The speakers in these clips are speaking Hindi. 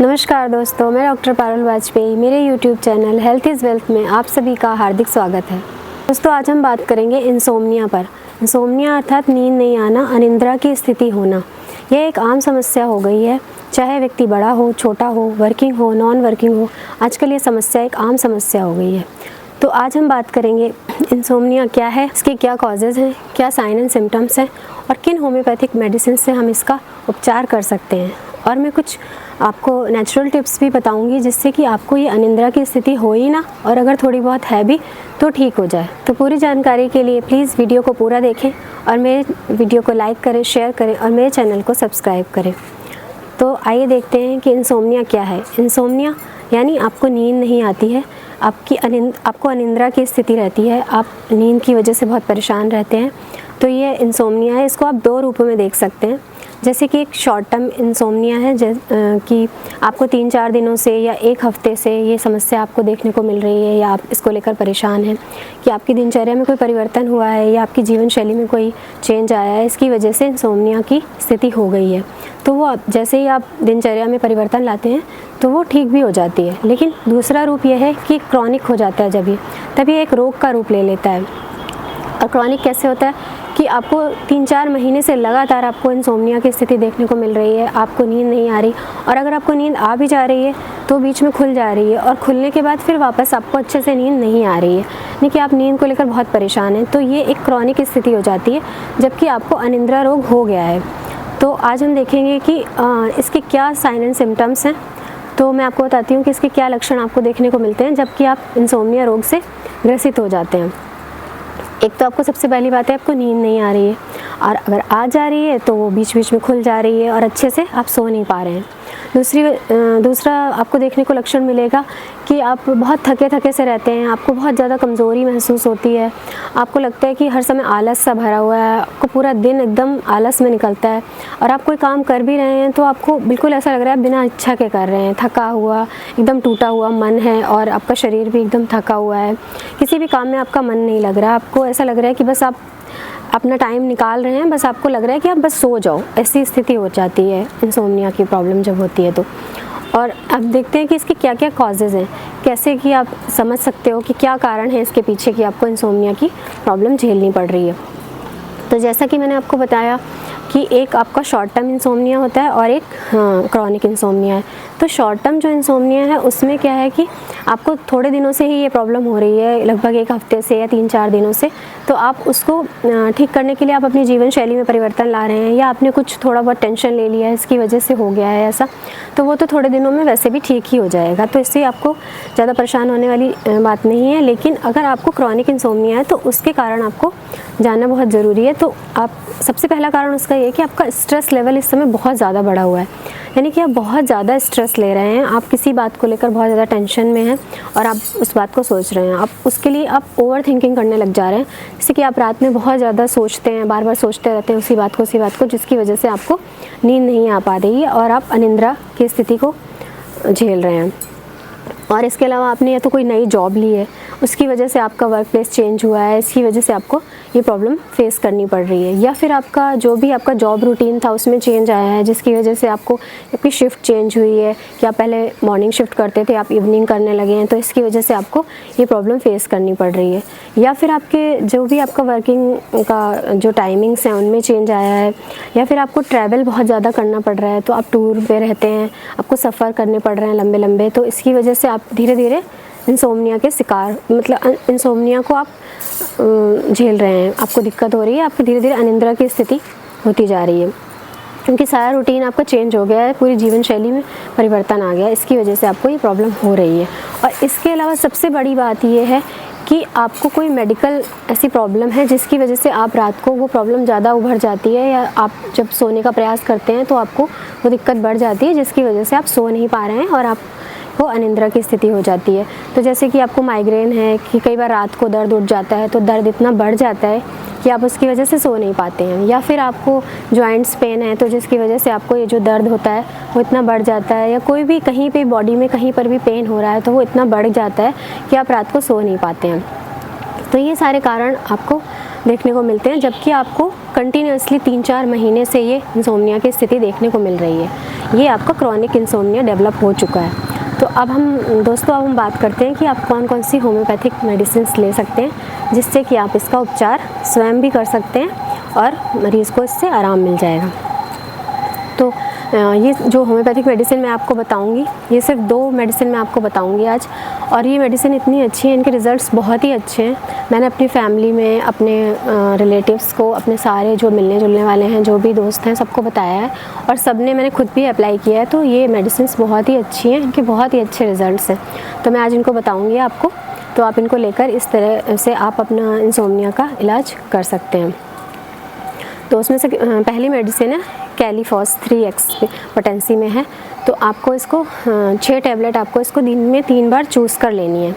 नमस्कार दोस्तों, मैं डॉक्टर पारुल वाजपेयी। मेरे YouTube channel health is wealth में आप सभी का हार्दिक स्वागत है। दोस्तों, आज हम बात करेंगे इंसोम्निया पर। इंसोम्निया अर्थात नींद नहीं आना, अनिद्रा की स्थिति होना। यह एक आम समस्या हो गई है, चाहे व्यक्ति बड़ा हो, छोटा हो, वर्किंग हो, नॉन वर्किंग हो। आजकल ये समस्या एक आम समस्या हो गई है। तो आज हम बात करेंगे इंसोम्निया क्या है, इसके क्या कॉजेज़ हैं, क्या साइन एंड सिम्टम्स हैं और किन होम्योपैथिक मेडिसिन से हम इसका उपचार कर सकते हैं। और मैं कुछ आपको नेचुरल टिप्स भी बताऊंगी जिससे कि आपको ये अनिद्रा की स्थिति हो ही ना, और अगर थोड़ी बहुत है भी तो ठीक हो जाए। तो पूरी जानकारी के लिए प्लीज़ वीडियो को पूरा देखें और मेरे वीडियो को लाइक करें, शेयर करें और मेरे चैनल को सब्सक्राइब करें। तो आइए देखते हैं कि इंसोम्निया क्या है। इंसोम्निया यानी आपको नींद नहीं आती है, आपको अनिद्रा की स्थिति रहती है, आप नींद की वजह से बहुत परेशान रहते हैं। तो ये इंसोम्निया है। इसको आप दो रूपों में देख सकते हैं। जैसे कि एक शॉर्ट टर्म इंसोम्निया है, कि आपको 3-4 दिनों से या एक हफ्ते से ये समस्या आपको देखने को मिल रही है, या आप इसको लेकर परेशान हैं कि आपकी दिनचर्या में कोई परिवर्तन हुआ है या आपकी जीवन शैली में कोई चेंज आया है, इसकी वजह से इंसोम्निया की स्थिति हो गई है। तो वो जैसे ही आप दिनचर्या में परिवर्तन लाते हैं तो वो ठीक भी हो जाती है। लेकिन दूसरा रूप यह है कि क्रॉनिक हो जाता है, तब ये एक रोग का रूप ले लेता है। और क्रॉनिक कैसे होता है कि आपको 3-4 महीने से लगातार आपको इंसोम्निया की स्थिति देखने को मिल रही है, आपको नींद नहीं आ रही, और अगर आपको नींद आ भी जा रही है तो बीच में खुल जा रही है, और खुलने के बाद फिर वापस आपको अच्छे से नींद नहीं आ रही है, यानी कि आप नींद को लेकर बहुत परेशान हैं। तो ये एक क्रॉनिक स्थिति हो जाती है, जबकि आपको अनिद्रा रोग हो गया है। तो आज हम देखेंगे कि इसके क्या साइन एंड सिम्टम्स हैं। तो मैं आपको बताती हूँ कि इसके क्या लक्षण आपको देखने को मिलते हैं जबकि आप इंसोम्निया रोग से ग्रसित हो जाते हैं। एक तो आपको सबसे पहली बात है, आपको नींद नहीं आ रही है, और अगर आ जा रही है तो वो बीच बीच में खुल जा रही है और अच्छे से आप सो नहीं पा रहे हैं। दूसरा आपको देखने को लक्षण मिलेगा कि आप बहुत थके थके से रहते हैं, आपको बहुत ज़्यादा कमज़ोरी महसूस होती है, आपको लगता है कि हर समय आलस सा भरा हुआ है, आपको पूरा दिन एकदम आलस में निकलता है, और आप कोई काम कर भी रहे हैं तो आपको बिल्कुल ऐसा लग रहा है बिना इच्छा के कर रहे हैं, थका हुआ, एकदम टूटा हुआ मन है, और आपका शरीर भी एकदम थका हुआ है, किसी भी काम में आपका मन नहीं लग रहा, आपको ऐसा लग रहा है कि बस आप अपना टाइम निकाल रहे हैं, बस आपको लग रहा है कि आप बस सो जाओ। ऐसी स्थिति हो जाती है इंसोम्निया की प्रॉब्लम जब होती है तो। और अब देखते हैं कि इसके क्या क्या कॉजेज़ हैं, कैसे कि आप समझ सकते हो कि क्या कारण है इसके पीछे कि आपको इंसोम्निया की प्रॉब्लम झेलनी पड़ रही है। तो जैसा कि मैंने आपको बताया कि एक आपका शॉर्ट टर्म इंसोम्निया होता है और एक क्रॉनिक इंसोम्निया है। तो शॉर्ट टर्म जो इंसोम्निया है उसमें क्या है कि आपको थोड़े दिनों से ही ये प्रॉब्लम हो रही है, लगभग एक हफ्ते से या 3-4 दिनों से। तो आप उसको ठीक करने के लिए आप अपनी जीवन शैली में परिवर्तन ला रहे हैं, या आपने कुछ थोड़ा बहुत टेंशन ले लिया है, इसकी वजह से हो गया है ऐसा, तो वो तो थोड़े दिनों में वैसे भी ठीक ही हो जाएगा। तो इससे आपको ज़्यादा परेशान होने वाली बात नहीं है। लेकिन अगर आपको क्रॉनिक इंसोम्निया है तो उसके कारण आपको जानना बहुत ज़रूरी है। तो आप सबसे पहला कारण उसका ये है कि आपका स्ट्रेस लेवल इस समय बहुत ज़्यादा बढ़ा हुआ है, यानी कि आप बहुत ज़्यादा स्ट्रेस ले रहे हैं, आप किसी बात को लेकर बहुत ज़्यादा टेंशन में हैं और आप उस बात को सोच रहे हैं, आप उसके लिए आप ओवर थिंकिंग करने लग जा रहे हैं। जैसे कि आप रात में बहुत ज़्यादा सोचते हैं, बार बार सोचते रहते हैं उसी बात को, जिसकी वजह से आपको नींद नहीं आ पा रही है और आप अनिद्रा की स्थिति को झेल रहे हैं। और इसके अलावा आपने या तो कोई नई जॉब ली है, उसकी वजह से आपका वर्क प्लेस चेंज हुआ है, इसकी वजह से आपको ये प्रॉब्लम फेस करनी पड़ रही है। या फिर आपका जो भी आपका जॉब रूटीन था उसमें चेंज आया है, जिसकी वजह से आपको आपकी शिफ्ट चेंज हुई है, कि आप पहले मॉर्निंग शिफ्ट करते थे, आप इवनिंग करने लगे हैं, तो इसकी वजह से आपको ये प्रॉब्लम फेस करनी पड़ रही है। या फिर आपके जो भी आपका वर्किंग का जो टाइमिंग्स हैं उनमें चेंज आया है, या फिर आपको ट्रैवल बहुत ज़्यादा करना पड़ रहा है, तो आप टूर पे रहते हैं, आपको सफ़र करने पड़ रहे हैं लंबे लंबे, तो इसकी वजह से आप धीरे धीरे इंसोम्निया के शिकार, मतलब इंसोम्निया को आप झेल रहे हैं, आपको दिक्कत हो रही है, आपकी धीरे धीरे अनिद्रा की स्थिति होती जा रही है, क्योंकि सारा रूटीन आपका चेंज हो गया है, पूरी जीवन शैली में परिवर्तन आ गया है, इसकी वजह से आपको ये प्रॉब्लम हो रही है। और इसके अलावा सबसे बड़ी बात ये है कि आपको कोई मेडिकल ऐसी प्रॉब्लम है जिसकी वजह से आप रात को वो प्रॉब्लम ज़्यादा उभर जाती है, या आप जब सोने का प्रयास करते हैं तो आपको वो दिक्कत बढ़ जाती है, जिसकी वजह से आप सो नहीं पा रहे हैं और आप को अनिद्रा की स्थिति हो जाती है। तो जैसे कि आपको माइग्रेन है कि कई बार रात को दर्द उठ जाता है, तो दर्द इतना बढ़ जाता है कि आप उसकी वजह से सो नहीं पाते हैं। या फिर आपको जॉइंट्स पेन है, तो जिसकी वजह से आपको ये जो दर्द होता है वो इतना बढ़ जाता है, या कोई भी कहीं पे बॉडी में कहीं पर भी पेन हो रहा है तो वो इतना बढ़ जाता है कि आप रात को सो नहीं पाते हैं। तो ये सारे कारण आपको देखने को मिलते हैं, जबकि आपको कंटिन्यूसली 3-4 महीने से ये इंसोम्निया की स्थिति देखने को मिल रही है, ये आपका क्रॉनिक इंसोम्निया डेवलप हो चुका है। तो अब हम बात करते हैं कि आप कौन कौन सी होम्योपैथिक मेडिसिन ले सकते हैं जिससे कि आप इसका उपचार स्वयं भी कर सकते हैं और मरीज़ को इससे आराम मिल जाएगा। तो ये जो होम्योपैथिक मेडिसिन मैं आपको बताऊंगी, ये सिर्फ 2 मेडिसिन मैं आपको बताऊंगी आज, और ये मेडिसिन इतनी अच्छी है, इनके रिज़ल्ट्स बहुत ही अच्छे हैं। मैंने अपनी फैमिली में, अपने रिलेटिव्स को, अपने सारे जो मिलने जुलने वाले हैं, जो भी दोस्त हैं, सबको बताया है और सब ने, मैंने खुद भी अप्लाई किया है। तो ये मेडिसिन बहुत ही अच्छी हैं, इनके बहुत ही अच्छे रिज़ल्ट्स हैं। तो मैं आज इनको बताऊँगी आपको, तो आप इनको लेकर इस तरह से आप अपना इंसोम्निया का इलाज कर सकते हैं। तो उसमें से पहली मेडिसिन है कैलीफॉस 3x पोटेंसी में है। तो आपको इसको 6 टैबलेट आपको इसको दिन में 3 बार चूज़ कर लेनी है।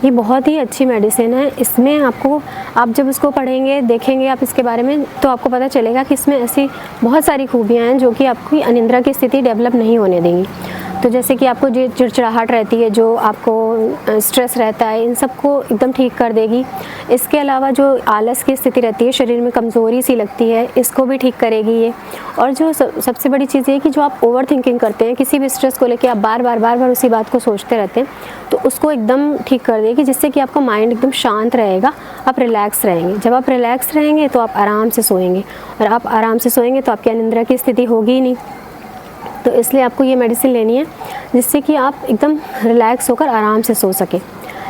ये बहुत ही अच्छी मेडिसिन है। इसमें आपको, आप जब इसको पढ़ेंगे, देखेंगे आप इसके बारे में, तो आपको पता चलेगा कि इसमें ऐसी बहुत सारी खूबियाँ हैं जो कि आपकी अनिद्रा की स्थिति डेवलप नहीं होने देंगी। तो जैसे कि आपको जो चिड़चिड़ाहट रहती है, जो आपको स्ट्रेस रहता है, इन सबको एकदम ठीक कर देगी। इसके अलावा जो आलस की स्थिति रहती है, शरीर में कमज़ोरी सी लगती है, इसको भी ठीक करेगी ये। और जो सबसे बड़ी चीज़ ये कि जो आप ओवर थिंकिंग करते हैं, किसी भी स्ट्रेस को लेके आप बार बार उसी बात को सोचते रहते हैं, तो उसको एकदम ठीक कर देगी, जिससे कि आपका माइंड एकदम शांत रहेगा, आप रिलैक्स रहेंगे। जब आप रिलैक्स रहेंगे तो आप आराम से सोएंगे, और आप आराम से सोएंगे तो आपकी अनिद्रा की स्थिति होगी ही नहीं। तो इसलिए आपको ये मेडिसिन लेनी है जिससे कि आप एकदम रिलैक्स होकर आराम से सो सकें।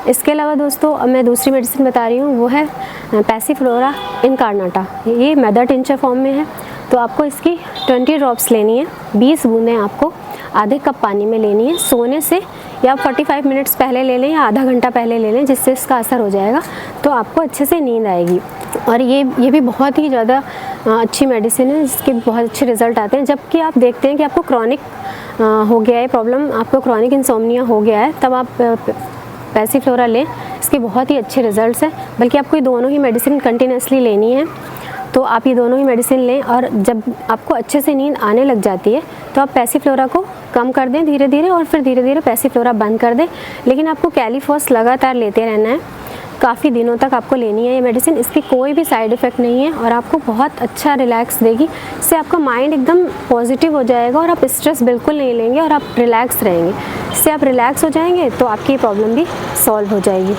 इसके अलावा दोस्तों, अब मैं दूसरी मेडिसिन बता रही हूँ, वो है पैसीफ्लोरा इनकार्नाटा। ये मदर टिंचर फॉर्म में है। तो आपको इसकी 20 ड्रॉप्स लेनी है, 20 बूंदें आपको आधे कप पानी में लेनी है। सोने से या 45 मिनट्स पहले ले लें या आधा घंटा पहले ले लें, जिससे इसका असर हो जाएगा, तो आपको अच्छे से नींद आएगी। और ये भी बहुत ही ज़्यादा अच्छी मेडिसिन है, जिसके बहुत अच्छे रिज़ल्ट आते हैं। जबकि आप देखते हैं कि आपको क्रॉनिक हो गया है प्रॉब्लम, आपको क्रॉनिक इंसोम्निया हो गया है, तब आप पैसीफ्लोरा लें, इसके बहुत ही अच्छे रिज़ल्ट्स हैं। बल्कि आपको ये दोनों ही मेडिसिन कंटिन्यूसली लेनी है। तो आप ये दोनों ही मेडिसिन लें, और जब आपको अच्छे से नींद आने लग जाती है तो आप पैसीफ्लोरा को कम कर दें धीरे धीरे, और फिर धीरे धीरे पैसीफ्लोरा बंद कर दें। लेकिन आपको कैलीफॉस लगातार लेते रहना है, काफ़ी दिनों तक आपको लेनी है ये मेडिसिन। इसकी कोई भी साइड इफ़ेक्ट नहीं है और आपको बहुत अच्छा रिलैक्स देगी। इससे आपका माइंड एकदम पॉजिटिव हो जाएगा और आप स्ट्रेस बिल्कुल नहीं लेंगे और आप रिलैक्स रहेंगे। इससे आप रिलैक्स हो जाएंगे तो आपकी ये प्रॉब्लम भी सॉल्व हो जाएगी।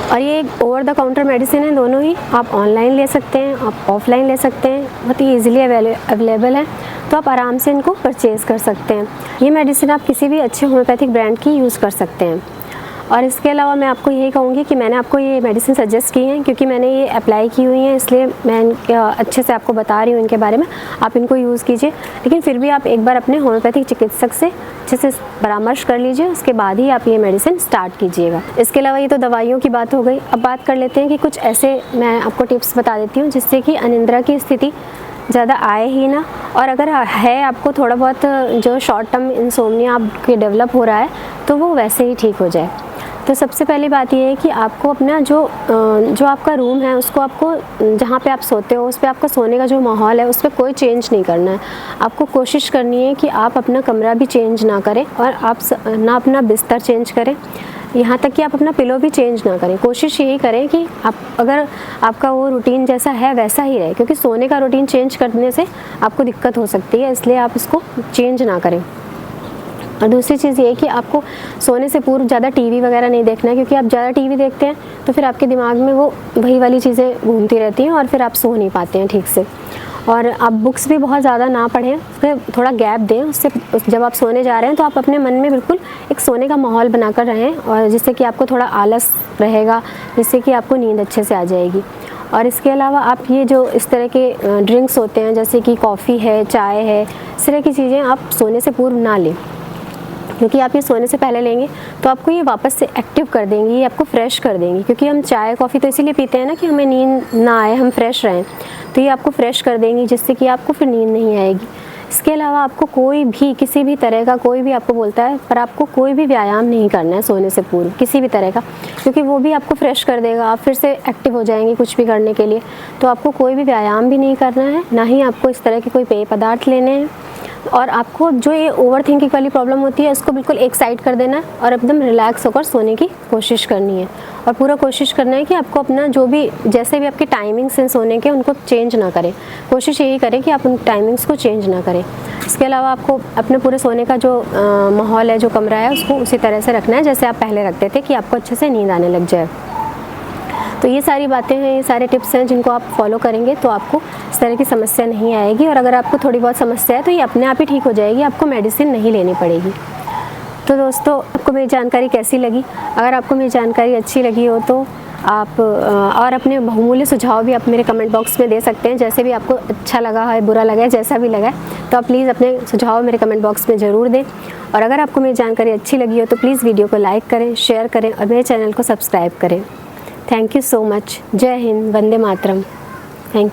और ये एक ओवर द काउंटर मेडिसिन है, दोनों ही आप ऑनलाइन ले सकते हैं, आप ऑफलाइन ले सकते हैं, बहुत ही ईजिली अवेलेबल है। तो आप आराम से इनको परचेज़ कर सकते हैं। ये मेडिसिन आप किसी भी अच्छे होम्योपैथिक ब्रांड की यूज़ कर सकते हैं। और इसके अलावा मैं आपको यही कहूँगी कि मैंने आपको ये मेडिसिन सजेस्ट की हैं क्योंकि मैंने ये अप्लाई की हुई हैं, इसलिए मैं अच्छे से आपको बता रही हूँ इनके बारे में। आप इनको यूज़ कीजिए, लेकिन फिर भी आप एक बार अपने होम्योपैथिक चिकित्सक से अच्छे से परामर्श कर लीजिए, उसके बाद ही आप ये मेडिसिन स्टार्ट कीजिएगा। इसके अलावा ये तो दवाइयों की बात हो गई। अब बात कर लेते हैं कि कुछ ऐसे मैं आपको टिप्स बता देती हूँ जिससे कि अनिद्रा की स्थिति ज़्यादा आए ही ना, और अगर है आपको थोड़ा बहुत जो शॉर्ट टर्म इंसोम्निया आपके डेवलप हो रहा है तो वो वैसे ही ठीक हो जाए। तो सबसे पहली बात ये है कि आपको अपना जो आपका रूम है, उसको आपको जहाँ पे आप सोते हो उस पे आपका सोने का जो माहौल है उस पर कोई चेंज नहीं करना है। आपको कोशिश करनी है कि आप अपना कमरा भी चेंज ना करें और आप ना अपना बिस्तर चेंज करें, यहाँ तक कि आप अपना पिलो भी चेंज ना करें। कोशिश यही करें कि आप अगर आपका वो रूटीन जैसा है वैसा ही रहे, क्योंकि सोने का रूटीन चेंज करने से आपको दिक्कत हो सकती है, इसलिए आप इसको चेंज ना करें। और दूसरी चीज़ ये है कि आपको सोने से पूर्व ज़्यादा टीवी वगैरह नहीं देखना है, क्योंकि आप ज़्यादा टीवी देखते हैं तो फिर आपके दिमाग में वो वही वाली चीज़ें घूमती रहती हैं और फिर आप सो नहीं पाते हैं ठीक से। और आप बुक्स भी बहुत ज़्यादा ना पढ़ें, फिर थोड़ा गैप दें उससे। जब आप सोने जा रहे हैं तो आप अपने मन में बिल्कुल एक सोने का माहौल बनाकर रहें, और जिससे कि आपको थोड़ा आलस रहेगा, जिससे कि आपको नींद अच्छे से आ जाएगी। और इसके अलावा आप ये जो इस तरह के ड्रिंक्स होते हैं, जैसे कि कॉफ़ी है, चाय है, इस तरह की चीज़ें आप सोने से पूर्व ना लें, क्योंकि आप ये सोने से पहले लेंगे तो आपको ये वापस से एक्टिव कर देंगी, ये आपको फ्रेश कर देंगी। क्योंकि हम चाय कॉफ़ी तो इसीलिए पीते हैं ना कि हमें नींद ना आए, हम फ्रेश रहें, तो ये आपको फ्रेश कर देंगी, जिससे कि आपको फिर नींद नहीं आएगी। इसके अलावा आपको कोई भी किसी भी तरह का, कोई भी आपको बोलता है पर आपको कोई भी व्यायाम नहीं करना है सोने से पूर्व, किसी भी तरह का, क्योंकि वो भी आपको फ्रेश कर देगा, आप फिर से एक्टिव हो जाएंगे कुछ भी करने के लिए। तो आपको कोई भी व्यायाम भी नहीं करना है, ना ही आपको इस तरह के कोई पेय पदार्थ लेने हैं। और आपको जो ये ओवर थिंकिंग वाली प्रॉब्लम होती है इसको बिल्कुल एक साइड कर देना है और एकदम रिलैक्स होकर सोने की कोशिश करनी है। और पूरा कोशिश करना है कि आपको अपना जो भी जैसे भी आपके टाइमिंग्स हैं सोने के उनको चेंज ना करें। कोशिश यही करें कि आप उन टाइमिंग्स को चेंज ना करें। इसके अलावा आपको अपने पूरे सोने का जो माहौल है, जो कमरा है, उसको उसी तरह से रखना है जैसे आप पहले रखते थे, कि आपको अच्छे से नींद आने लग जाए। तो ये सारी बातें हैं, ये सारे टिप्स हैं जिनको आप फॉलो करेंगे तो आपको इस तरह की समस्या नहीं आएगी। और अगर आपको थोड़ी बहुत समस्या है तो ये अपने आप ही ठीक हो जाएगी, आपको मेडिसिन नहीं लेनी पड़ेगी। तो दोस्तों, आपको मेरी जानकारी कैसी लगी? अगर आपको मेरी जानकारी अच्छी लगी हो तो आप और अपने बहुमूल्य सुझाव भी आप मेरे कमेंट बॉक्स में दे सकते हैं। जैसे भी आपको अच्छा लगा है, बुरा लगा है, जैसा भी लगा है, तो आप प्लीज़ अपने सुझाव मेरे कमेंट बॉक्स में ज़रूर दें। और अगर आपको मेरी जानकारी अच्छी लगी हो तो प्लीज़ वीडियो को लाइक करें, शेयर करें और मेरे चैनल को सब्सक्राइब करें। Thank you so much. जय हिंद, वंदे मातरम। Thank you.